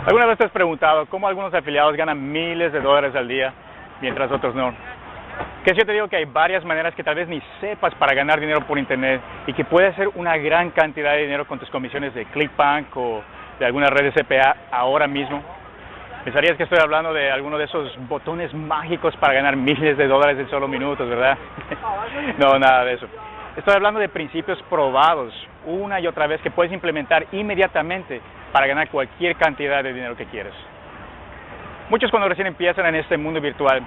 ¿Alguna vez te has preguntado cómo algunos afiliados ganan miles de dólares al día, mientras otros no? Que si yo te digo que hay varias maneras que tal vez ni sepas para ganar dinero por internet y que puedes hacer una gran cantidad de dinero con tus comisiones de ClickBank o de alguna red de CPA ahora mismo. Pensarías que estoy hablando de alguno de esos botones mágicos para ganar miles de dólares en solo minutos, ¿verdad? No, nada de eso. Estoy hablando de principios probados una y otra vez que puedes implementar inmediatamente para ganar cualquier cantidad de dinero que quieras. Muchos cuando recién empiezan en este mundo virtual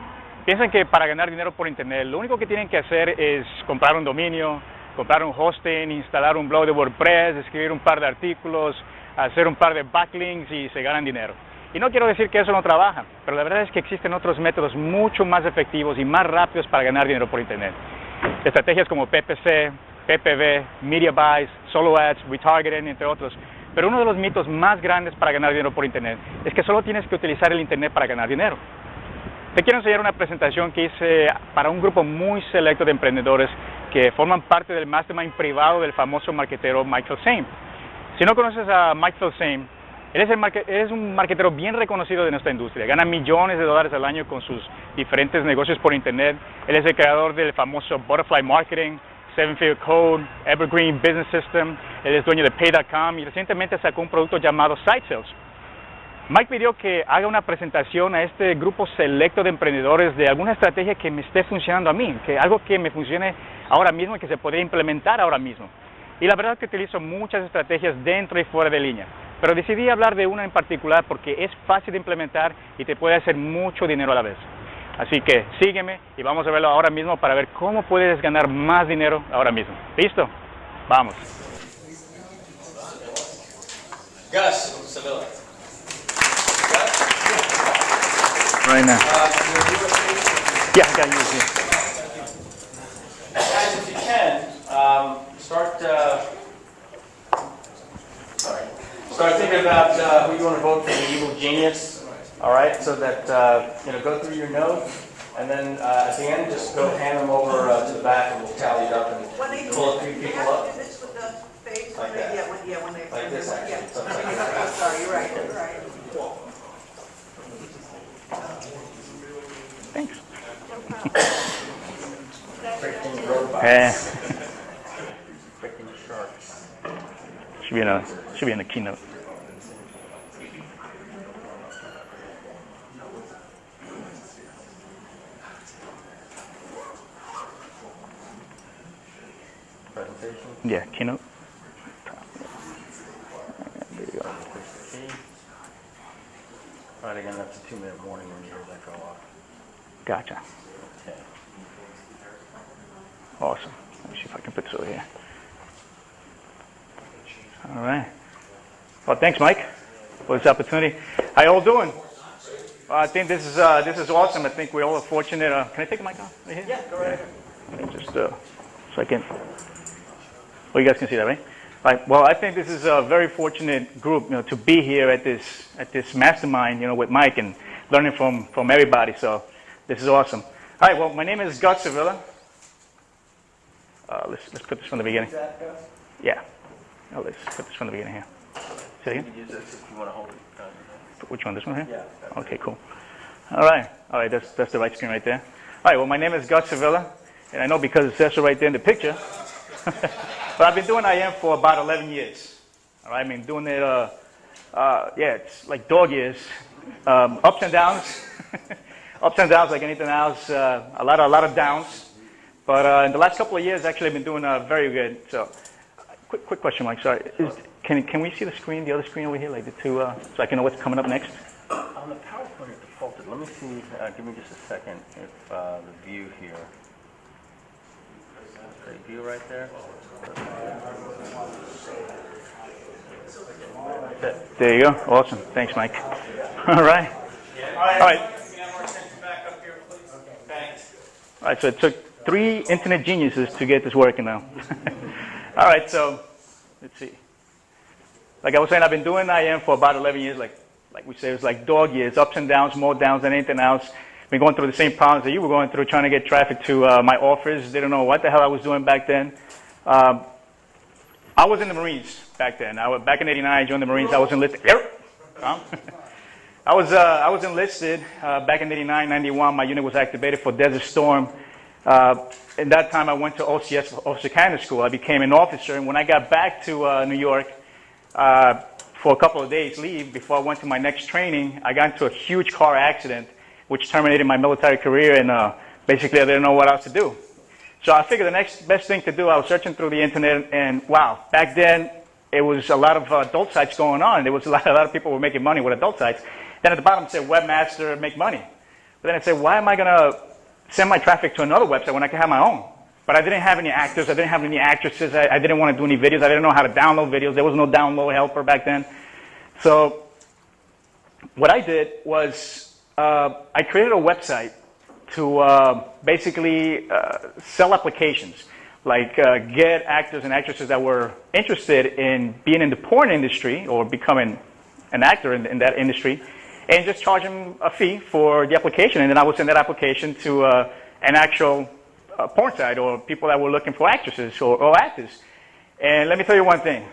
piensan que para ganar dinero por internet lo único que tienen que hacer es comprar un dominio, comprar un hosting, instalar un blog de WordPress, escribir un par de artículos, hacer un par de backlinks y se ganan dinero. Y no quiero decir que eso no trabaja, pero la verdad es que existen otros métodos mucho más efectivos y más rápidos para ganar dinero por internet. Estrategias como PPC, PPV, Media Buys, Solo Ads, Retargeting, entre otros. Pero uno de los mitos más grandes para ganar dinero por internet es que solo tienes que utilizar el internet para ganar dinero. Te quiero enseñar una presentación que hice para un grupo muy selecto de emprendedores que forman parte del Mastermind privado del famoso marquetero Mike Filsaime. Si no conoces a Mike Filsaime, él es un marquetero bien reconocido de nuestra industria. Gana millones de dólares al año con sus diferentes negocios por internet. Él es el creador del famoso Butterfly Marketing, Seven Figure Code, Evergreen Business System. Él es dueño de Pay.com y recientemente sacó un producto llamado Site Sales. Mike pidió que haga una presentación a este grupo selecto de emprendedores de alguna estrategia que me esté funcionando a mí, que algo que me funcione ahora mismo y que se podría implementar ahora mismo. Y la verdad es que utilizo muchas estrategias dentro y fuera de línea, pero decidí hablar de una en particular porque es fácil de implementar y te puede hacer mucho dinero a la vez. Así que sígueme y vamos a verlo ahora mismo para ver cómo puedes ganar más dinero ahora mismo. ¿Listo? Vamos. Gus Sevilla. Right now. Yeah, I got you here. Guys, if you can, start thinking about who you want to vote for the evil genius. All right, so that go through your notes, and then at the end, just go hand them over to the back, and we'll tally it up and pull a few people up. Like that. Like this, actually. Something like that. Sorry, you're right. Thanks. Freaking robots. Yeah. Freaking sharks. Should be in the keynote. Presentation. Yeah, keynote. There you go. All right, again, that's a 2-minute warning when you hear that go off. Gotcha. Okay. Awesome. Let me see if I can put this over here. All right. Well, thanks, Mike, for this opportunity. How you all doing? I think this is awesome. I think we all are fortunate. Can I take the mic off right here? Yeah, go right ahead. Let me just so I can. Oh, you guys can see that, right? Right. Well, I think this is a very fortunate group, to be here at this mastermind, with Mike and learning from everybody. So this is awesome. All right. Well, my name is Gus Sevilla. Let's put this from the beginning. Yeah. Oh, let's put this from the beginning here. Say it again. You can use this if you want to hold it. Which one? This one here? Yeah. Okay, cool. All right. That's the right screen right there. All right. Well, my name is Gus Sevilla, and I know because it says so right there in the picture. But I've been doing IM for about 11 years. All right. I've been doing it. It's like dog years. Ups and downs. Ups and downs like anything else. A lot of downs. But in the last couple of years, actually, I've been doing very good. So, quick question, Mike. Sorry. Can we see the screen, the other screen over here, like the two, so I can know what's coming up next? On the PowerPoint, it's defaulted. Let me see. Give me just a second. If the view here. Okay, view right there. There you go. Awesome. Thanks, Mike. All right. All right. All right. So it took 3 internet geniuses to get this working now. All right. So let's see. Like I was saying, I've been doing IM for about 11 years. Like we say, it was like dog years, ups and downs, more downs than anything else. Been going through the same problems that you were going through, trying to get traffic to my offers. Didn't know what the hell I was doing back then. I was in the Marines back then. Back in '89, I joined the Marines. I was enlisted. I was enlisted back in 89, 91. My unit was activated for Desert Storm. In that time, I went to OCS, Officer Candidate School. I became an officer, and when I got back to New York for a couple of days leave before I went to my next training, I got into a huge car accident, which terminated my military career, and basically I didn't know what else to do. So I figured the next best thing to do, I was searching through the internet, and wow, back then it was a lot of adult sites going on. There was a lot of people were making money with adult sites. Then at the bottom it said webmaster, make money. But then I said, why am I going to send my traffic to another website when I can have my own? But I didn't have any actors. I didn't have any actresses. I didn't want to do any videos. I didn't know how to download videos. There was no download helper back then. So what I did was I created a website to basically sell applications, like get actors and actresses that were interested in being in the porn industry or becoming an actor in that industry, and just charge them a fee for the application. And then I would send that application to an actual porn site or people that were looking for actresses or actors. And let me tell you one thing.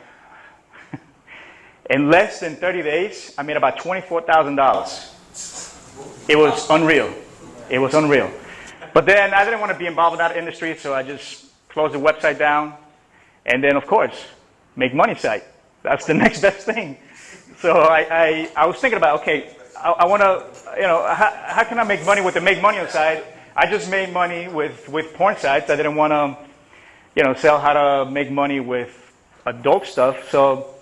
In less than 30 days, I made about $24,000. It was unreal. It was unreal. But then I didn't want to be involved in that industry, so I just closed the website down. And then, of course, make money site. That's the next best thing. So I was thinking about, okay, I want to, how can I make money with the make money side? I just made money with porn sites. I didn't want to, sell how to make money with adult stuff. So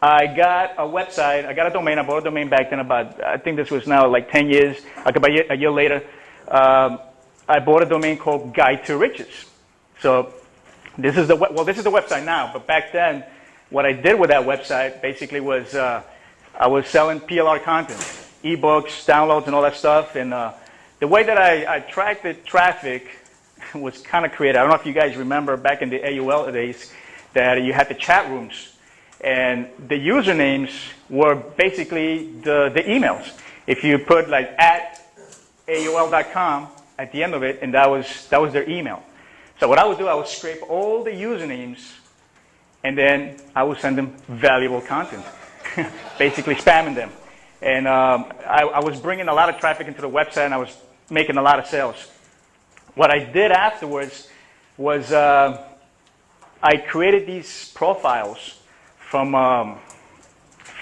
I got a website. I got a domain. I bought a domain back then I think this was now like 10 years. Like about a year later, I bought a domain called Guide to Riches. So this is the website now. But back then, what I did with that website basically was I was selling PLR content, ebooks, downloads, and all that stuff. And the way that I tracked the traffic was kind of creative. I don't know if you guys remember back in the AOL days that you had the chat rooms. And the usernames were basically the emails. If you put like at AOL.com at the end of it, and that was their email. So what I would do, I would scrape all the usernames, and then I would send them valuable content, basically spamming them. And I was bringing a lot of traffic into the website, and I was making a lot of sales. What I did afterwards was I created these profiles from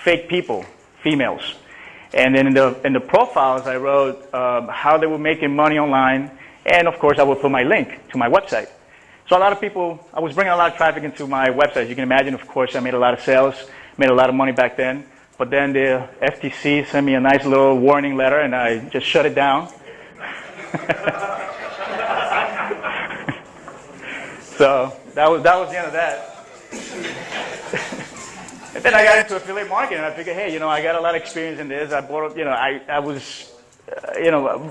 fake people, females. And then in the profiles, I wrote how they were making money online, and of course, I would put my link to my website. So a lot of people, I was bringing a lot of traffic into my website. As you can imagine, of course, I made a lot of sales, made a lot of money back then. But then the FTC sent me a nice little warning letter, and I just shut it down. So that was the end of that. And then I got into affiliate marketing, and I figured, hey, I got a lot of experience in this. I bought, I was,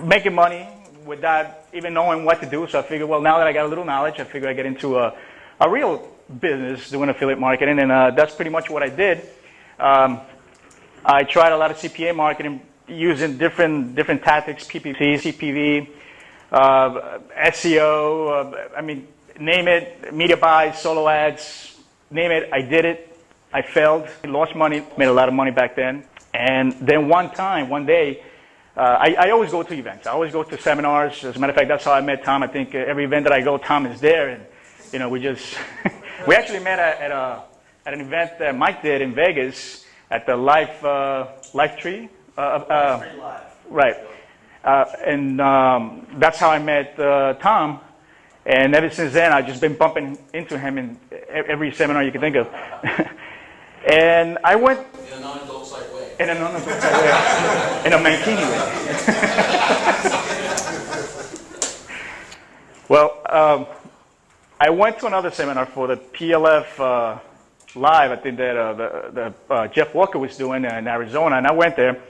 making money without even knowing what to do. So I figured, well, now that I got a little knowledge, I figured I'd get into a real business doing affiliate marketing, and that's pretty much what I did. I tried a lot of CPA marketing using different tactics, PPC, CPV, SEO, name it, media buys, solo ads, name it, I did it. I failed, lost money, made a lot of money back then. And then one day, I always go to events. I always go to seminars. As a matter of fact, that's how I met Tom. I think every event that I go, Tom is there. And, we actually met at an event that Mike did in Vegas at the Life Tree. Right. And that's how I met Tom. And ever since then, I've just been bumping into him in every seminar you can think of. And I went... In a non-adult site way. In a non-adult site way. In a mankini way. Well, I went to another seminar for the PLF Live, I think that Jeff Walker was doing in Arizona, and I went there.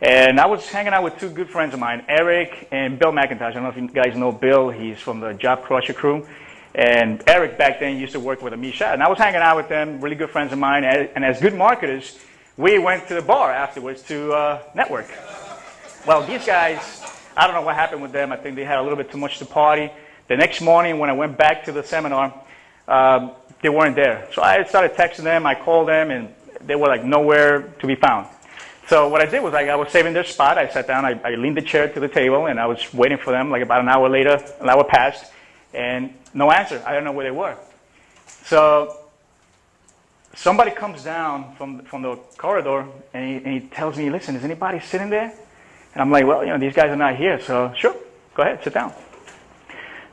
And I was hanging out with two good friends of mine, Eric and Bill McIntosh. I don't know if you guys know Bill. He's from the Job Crusher crew. And Eric back then used to work with Amisha. And I was hanging out with them, really good friends of mine. And as good marketers, we went to the bar afterwards to network. Well, these guys, I don't know what happened with them. I think they had a little bit too much to party. The next morning when I went back to the seminar, they weren't there. So I started texting them. I called them, and they were like nowhere to be found. So what I did was I was saving their spot. I sat down, I leaned the chair to the table, and I was waiting for them. Like about an hour later, an hour passed, and no answer. I don't know where they were. So somebody comes down from the corridor, and he tells me, listen, is anybody sitting there? And I'm like, well, these guys are not here, so sure, go ahead, sit down.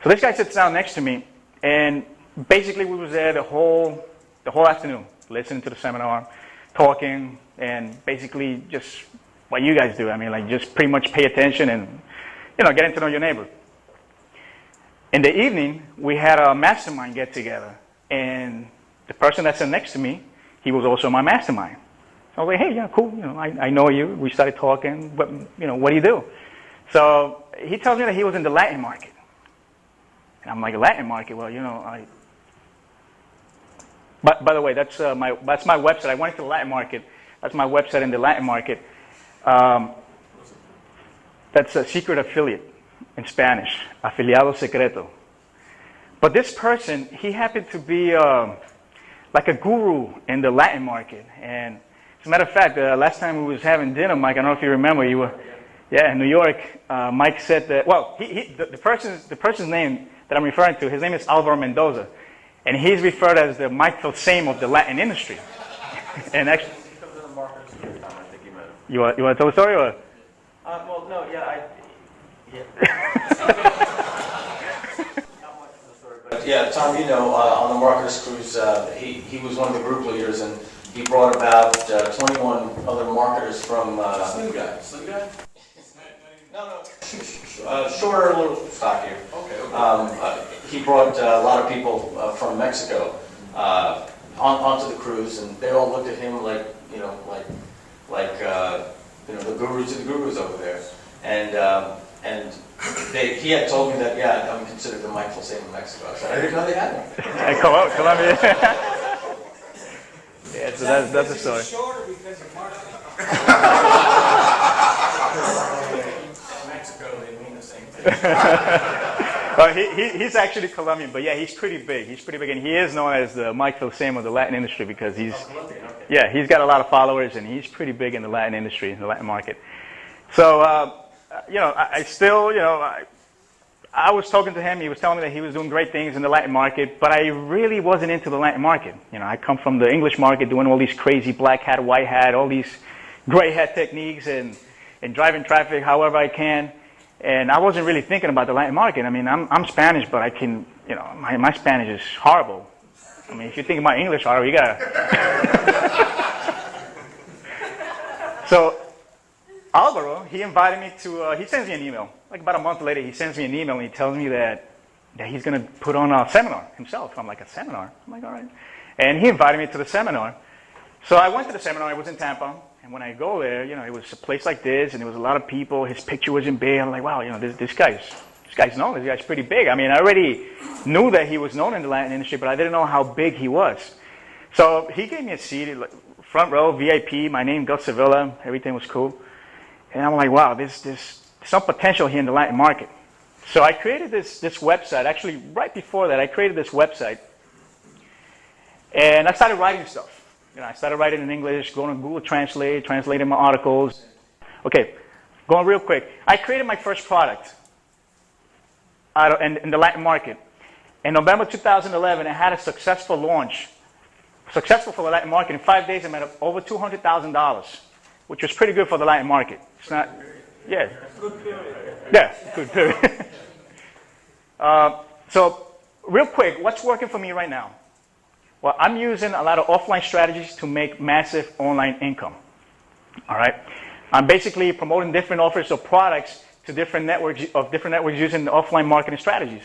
So this guy sits down next to me, and basically we was there the whole afternoon, listening to the seminar, talking, and basically just what you guys do. I mean, like just pretty much pay attention and, getting to know your neighbor. In the evening, we had a mastermind get together, and the person that sat next to me, he was also my mastermind. So I was like, hey, yeah, cool. I know you. We started talking. But, what do you do? So he tells me that he was in the Latin market. And I'm like, Latin market? Well, But by the way, that's my website. I went to the Latin market. That's my website in the Latin market. That's a secret affiliate in Spanish, afiliado secreto. But this person, he happened to be like a guru in the Latin market. And as a matter of fact, last time we was having dinner, Mike, I don't know if you remember, you were, in New York. Mike said that. Well, the person's name that I'm referring to, his name is Alvaro Mendoza, and he's referred as the Mike Filsaime of the Latin industry. And actually, you want to tell the story or? Well, no, yeah. Yeah, Tom, on the Marketers Cruise, he was one of the group leaders, and he brought about 21 other marketers from... Slim guy? No. Shorter, a little stockier. Okay. He brought a lot of people from Mexico onto the cruise, and they all looked at him like the gurus of the gurus over there. And he had told me that, I'm considered the Mike Filsaime of Mexico. I said, I didn't know they had one. Colombia. Yeah, so that's the story. Shorter because of marketing. Mexico, they mean the same thing. Well, he's actually Colombian, but yeah, he's pretty big. He's pretty big, and he is known as the Mike Filsaime of the Latin industry because he's got a lot of followers, and he's pretty big in the Latin industry, in the Latin market. So, I was talking to him. He was telling me that he was doing great things in the Latin market, but I really wasn't into the Latin market. I come from the English market doing all these crazy black hat, white hat, all these gray hat techniques and driving traffic however I can. And I wasn't really thinking about the Latin market. I mean, I'm Spanish, but I can, my Spanish is horrible. I mean, if you think my English horrible, you gotta. So, Alvaro, he invited me to, he sends me an email. Like about a month later, he sends me an email and he tells me that he's going to put on a seminar himself. I'm like, a seminar? I'm like, all right. And he invited me to the seminar. So I went to the seminar. It was in Tampa. And when I go there, it was a place like this, and there was a lot of people. His picture was in big. I'm like, wow, this guy's known. This guy's pretty big. I mean, I already knew that he was known in the Latin industry, but I didn't know how big he was. So he gave me a seat, front row, VIP. My name, Gus Sevilla. Everything was cool. And I'm like, wow, there's some potential here in the Latin market. So I created this website. Actually, right before that, I created this website. And I started writing stuff. I started writing in English, going to Google Translate, translating my articles. Okay, going real quick. I created my first product in the Latin market. In November 2011, I had a successful launch. Successful for the Latin market. In 5 days, I made over $200,000, which was pretty good for the Latin market. It's not, yeah. Good period. Yeah, good period. So, real quick, what's working for me right now? Well, I'm using a lot of offline strategies to make massive online income. All right? I'm basically promoting different offers of products to different networks using the offline marketing strategies.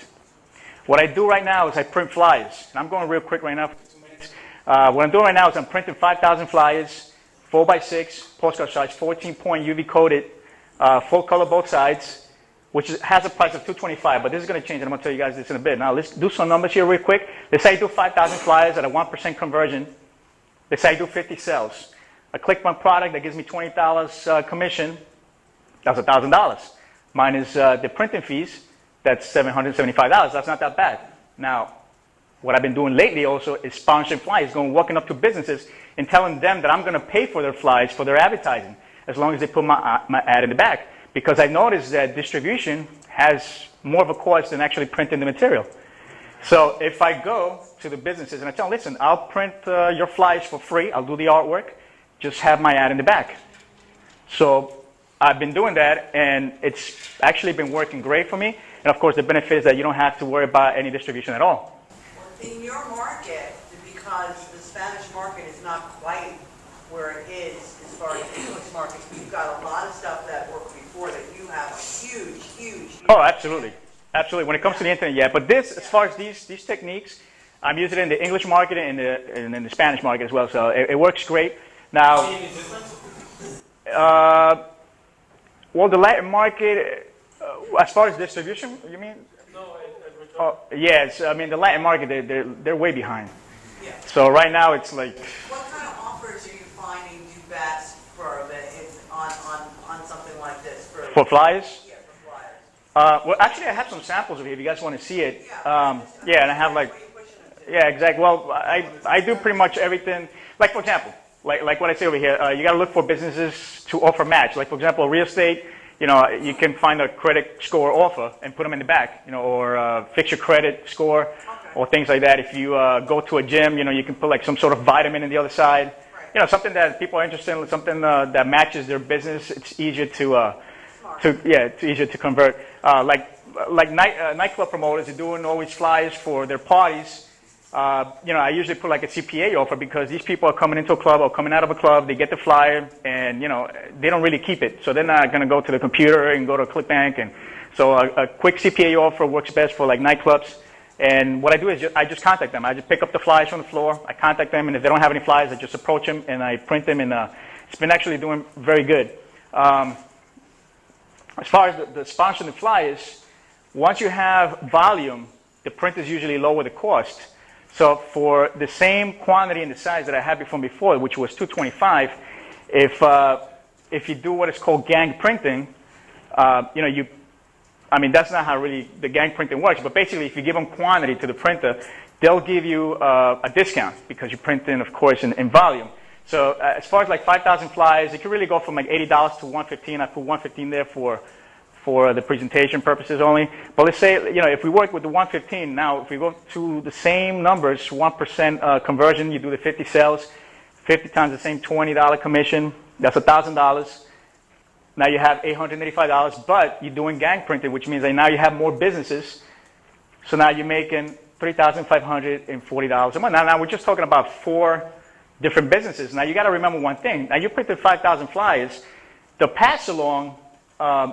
What I do right now is I print flyers. And I'm going real quick right now for 2 minutes. What I'm doing right now is I'm printing 5,000 flyers, 4x6 postcard size, 14-point UV coated, full color both sides, which has a price of $225, but this is going to change, and I'm going to tell you guys this in a bit. Now, let's do some numbers here real quick. Let's say I do 5,000 flyers at a 1% conversion. Let's say I do 50 sales. I click my product, that gives me $20 commission. That's $1,000. Minus the printing fees, that's $775. That's not that bad. Now, what I've been doing lately also is sponsoring flyers, walking up to businesses and telling them that I'm going to pay for their flyers, for their advertising. as long as they put my ad in the back. Because I noticed that distribution has more of a cost than actually printing the material. So if I go to the businesses and I tell them, listen, I'll print your flyers for free, I'll do the artwork, just have my ad in the back. So I've been doing that, and it's actually been working great for me. And of course, the benefit is that you don't have to worry about any distribution at all. In your market, because the Spanish market is not quite where it is as far as the English market, you've got a lot of stuff that worked before that you have a huge. Oh, absolutely. Absolutely. When it comes to the internet, yeah. But this, as far as these techniques, I'm using it in the English market and in the Spanish market as well. So it works great. Now, well, the Latin market, as far as distribution, you mean? No, yes. I mean, the Latin market, they're way behind. Yeah. So right now, it's like. What kind of offers are you finding do best for on something like this? For flyers? Yeah, for flyers. Well, actually, I have some samples of it if you guys want to see it. Yeah, and I have like. Yeah, exactly. Well, I do pretty much everything. Like, for example, like what I say over here, you got to look for businesses to offer match. Like, for example, real estate, you can find a credit score offer and put them in the back, or fix your credit score or things like that. If you go to a gym, you can put like some sort of vitamin in the other side. Right. Something that people are interested in, something that matches their business. It's easier it's easier to convert. Like nightclub promoters are doing always flyers for their parties. I usually put like a CPA offer because these people are coming into a club or coming out of a club. They get the flyer and, they don't really keep it. So they're not going to go to the computer and go to a ClickBank. And so a quick CPA offer works best for like nightclubs. And what I do is I just contact them. I just pick up the flyers from the floor. I contact them. And if they don't have any flyers, I just approach them and I print them. And it's been actually doing very good. As far as the sponsoring the flyers, once you have volume, the print is usually lower the cost. So for the same quantity and the size that I had before, which was 225, if you do what is called gang printing, that's not how really the gang printing works. But basically, if you give them quantity to the printer, they'll give you a discount because you're printing, of course, in volume. So as far as like 5,000 flyers, it can really go from like $80 to $115. I put $115 there for the presentation purposes only. But let's say, if we work with the 115, now if we go to the same numbers, 1% conversion, you do the 50 sales, 50 times the same $20 commission, that's $1,000. Now you have $885, but you're doing gang printing, which means that now you have more businesses. So now you're making $3,540 a month. Now we're just talking about 4 different businesses. Now you got to remember one thing. Now you printed 5,000 flyers. The pass along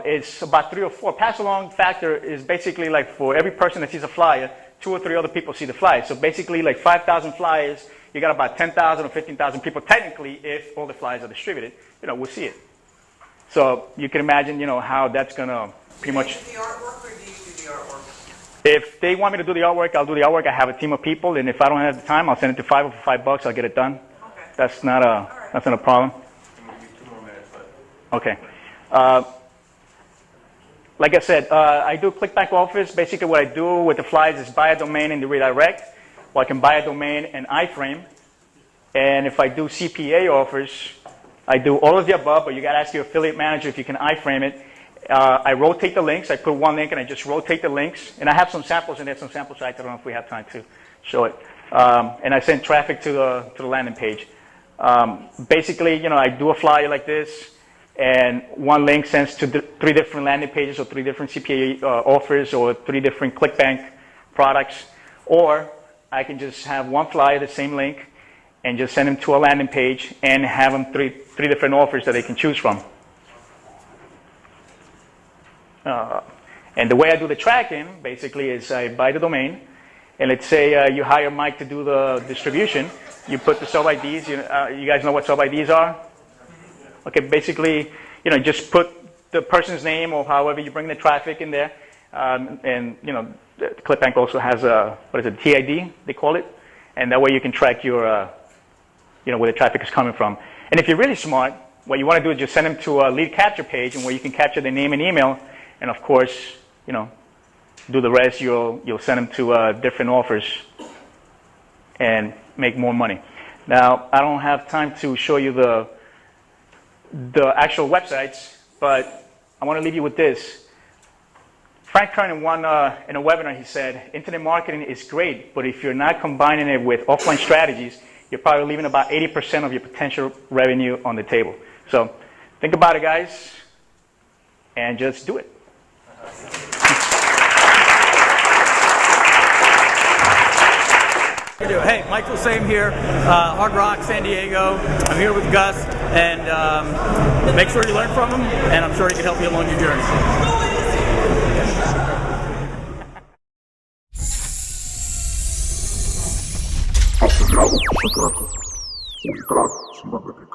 is about 3 or 4. Pass along factor is basically like for every person that sees a flyer, 2 or 3 other people see the flyer. So basically like 5,000 flyers, you got about 10,000 or 15,000 people technically if all the flyers are distributed, will see it. So you can imagine, how that's going to pretty much. Do you do the artwork or do you do the artwork? If they want me to do the artwork, I'll do the artwork. I have a team of people, and if I don't have the time, I'll send it to Fiverr for $5. I'll get it done. Okay. That's not a problem. Maybe 2 more minutes, but. Okay. Like I said, I do clickback offers. Basically what I do with the flyers is buy a domain and redirect. Or I can buy a domain and iframe. And if I do CPA offers, I do all of the above, but you got to ask your affiliate manager if you can iframe it. I rotate the links. I put one link and I just rotate the links. And I have some samples in there, some sample sites. I don't know if we have time to show it. And I send traffic to the landing page. Basically, I do a flyer like this. And one link sends to 3 different landing pages or 3 different CPA offers or 3 different ClickBank products. Or I can just have one flyer, the same link, and just send them to a landing page and have them 3 different offers that they can choose from. And the way I do the tracking, basically, is I buy the domain. And let's say you hire Mike to do the distribution. You put the sub-IDs. You guys know what sub-IDs are? Okay, basically, just put the person's name or however you bring the traffic in there. ClickBank also has TID, they call it. And that way you can track your, where the traffic is coming from. And if you're really smart, what you want to do is just send them to a lead capture page and where you can capture their name and email. And of course, do the rest. You'll send them to different offers and make more money. Now, I don't have time to show you the actual websites, but I want to leave you with this. Frank Kern in a webinar, he said, internet marketing is great, but if you're not combining it with offline strategies, you're probably leaving about 80% of your potential revenue on the table. So think about it, guys, and just do it. Hey, Mike Filsaime here, Hard Rock, San Diego. I'm here with Gus, and make sure you learn from him, and I'm sure he can help you along your journey. Acelerado, secreto, ultra, solamente.